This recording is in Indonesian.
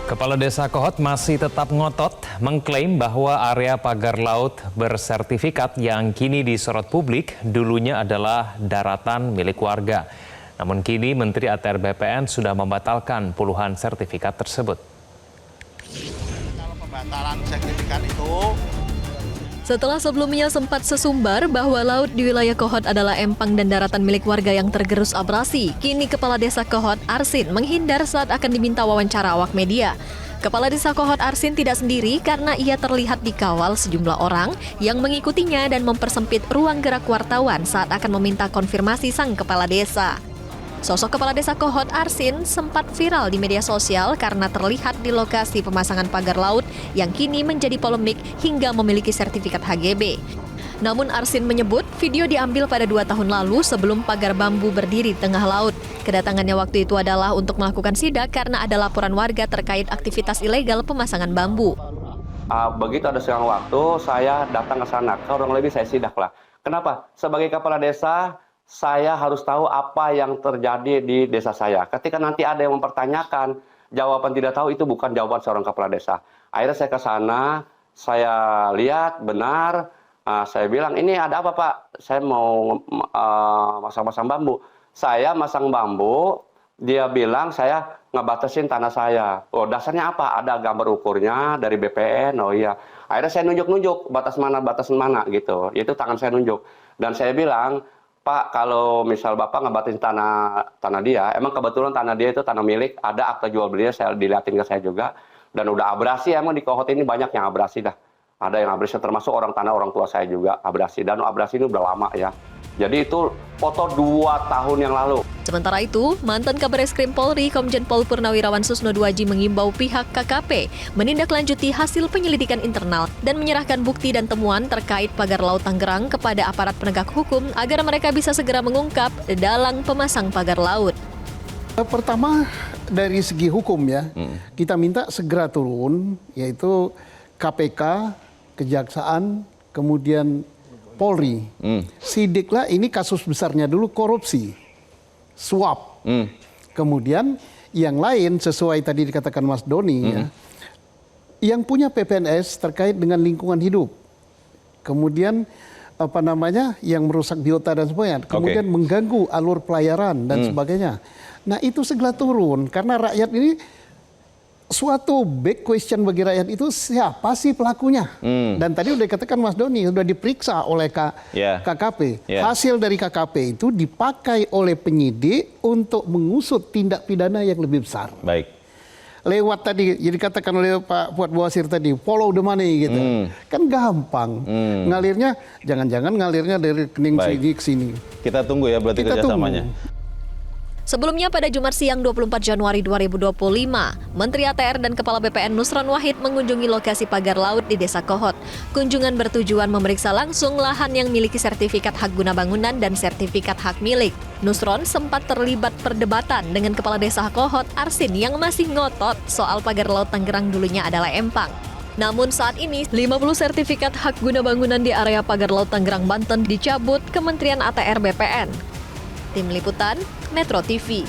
Kepala Desa Kohot masih tetap ngotot mengklaim bahwa area pagar laut bersertifikat yang kini disorot publik dulunya adalah daratan milik warga. Namun kini Menteri ATR BPN sudah membatalkan puluhan sertifikat tersebut. Kalau pembatalan sertifikat itu Setelah sebelumnya sempat sesumbar bahwa laut di wilayah Kohot adalah empang dan daratan milik warga yang tergerus abrasi, kini Kepala Desa Kohot Arsin menghindar saat akan diminta wawancara awak media. Kepala Desa Kohot Arsin tidak sendiri karena ia terlihat dikawal sejumlah orang yang mengikutinya dan mempersempit ruang gerak wartawan saat akan meminta konfirmasi sang Kepala Desa. Sosok Kepala Desa Kohot Arsin sempat viral di media sosial karena terlihat di lokasi pemasangan pagar laut yang kini menjadi polemik hingga memiliki sertifikat HGB. Namun Arsin menyebut video diambil pada 2 tahun lalu sebelum pagar bambu berdiri di tengah laut. Kedatangannya waktu itu adalah untuk melakukan sidak karena ada laporan warga terkait aktivitas ilegal pemasangan bambu. Begitu ada selang waktu, saya datang ke sana, kurang lebih saya sidak lah. Kenapa? Sebagai kepala desa, saya harus tahu apa yang terjadi di desa saya. Ketika nanti ada yang mempertanyakan, jawaban tidak tahu itu bukan jawaban seorang kepala desa. Akhirnya saya ke sana, saya lihat benar, saya bilang, ini ada apa Pak? Saya mau masang-masang bambu. Saya masang bambu, dia bilang saya ngebatasin tanah saya. Oh, dasarnya apa? Ada gambar ukurnya dari BPN, oh iya. Akhirnya saya nunjuk-nunjuk batas mana gitu. Itu tangan saya nunjuk. Dan saya bilang, Pak, kalau misal Bapak ngebatasin tanah dia, emang kebetulan tanah dia itu tanah milik, ada akta jual belinya, saya dilihatin ke saya juga. Dan udah abrasi, emang di Kohot ini banyak yang abrasi dah. Ada yang abrasi, termasuk orang tua saya juga abrasi. Dan abrasi ini udah lama ya. Jadi itu foto 2 tahun yang lalu. Sementara itu, mantan Kabareskrim Polri Komjen Pol Purnawirawan Susno Duaji mengimbau pihak KKP menindaklanjuti hasil penyelidikan internal dan menyerahkan bukti dan temuan terkait pagar laut Tangerang kepada aparat penegak hukum agar mereka bisa segera mengungkap dalang pemasang pagar laut. Pertama, dari segi hukum ya, kita minta segera turun, yaitu KPK, Kejaksaan, kemudian Polri. Sidiklah ini kasus besarnya dulu korupsi, suap. Kemudian yang lain sesuai tadi dikatakan Mas Doni ya, yang punya PPNS terkait dengan lingkungan hidup. Kemudian yang merusak biota dan sebagainya. Kemudian mengganggu alur pelayaran dan sebagainya. Nah itu segera turun karena rakyat ini suatu big question bagi rakyat itu siapa sih pelakunya? Dan tadi udah dikatakan Mas Doni, sudah diperiksa oleh KKP. Hasil dari KKP itu dipakai oleh penyidik untuk mengusut tindak pidana yang lebih besar. Baik. Lewat tadi, jadi dikatakan oleh Pak Fuad Bawasir tadi, follow the money gitu. Kan gampang. Ngalirnya, jangan-jangan ngalirnya dari rekening sini ke sini. Kita tunggu ya berarti kerjasamanya. Sebelumnya pada Jumat siang 24 Januari 2025, Menteri ATR dan Kepala BPN Nusron Wahid mengunjungi lokasi pagar laut di Desa Kohot. Kunjungan bertujuan memeriksa langsung lahan yang miliki sertifikat hak guna bangunan dan sertifikat hak milik. Nusron sempat terlibat perdebatan dengan Kepala Desa Kohot Arsin yang masih ngotot soal pagar laut Tangerang dulunya adalah empang. Namun saat ini, 50 sertifikat hak guna bangunan di area pagar laut Tangerang, Banten dicabut Kementerian ATR BPN. Tim Liputan, Metro TV.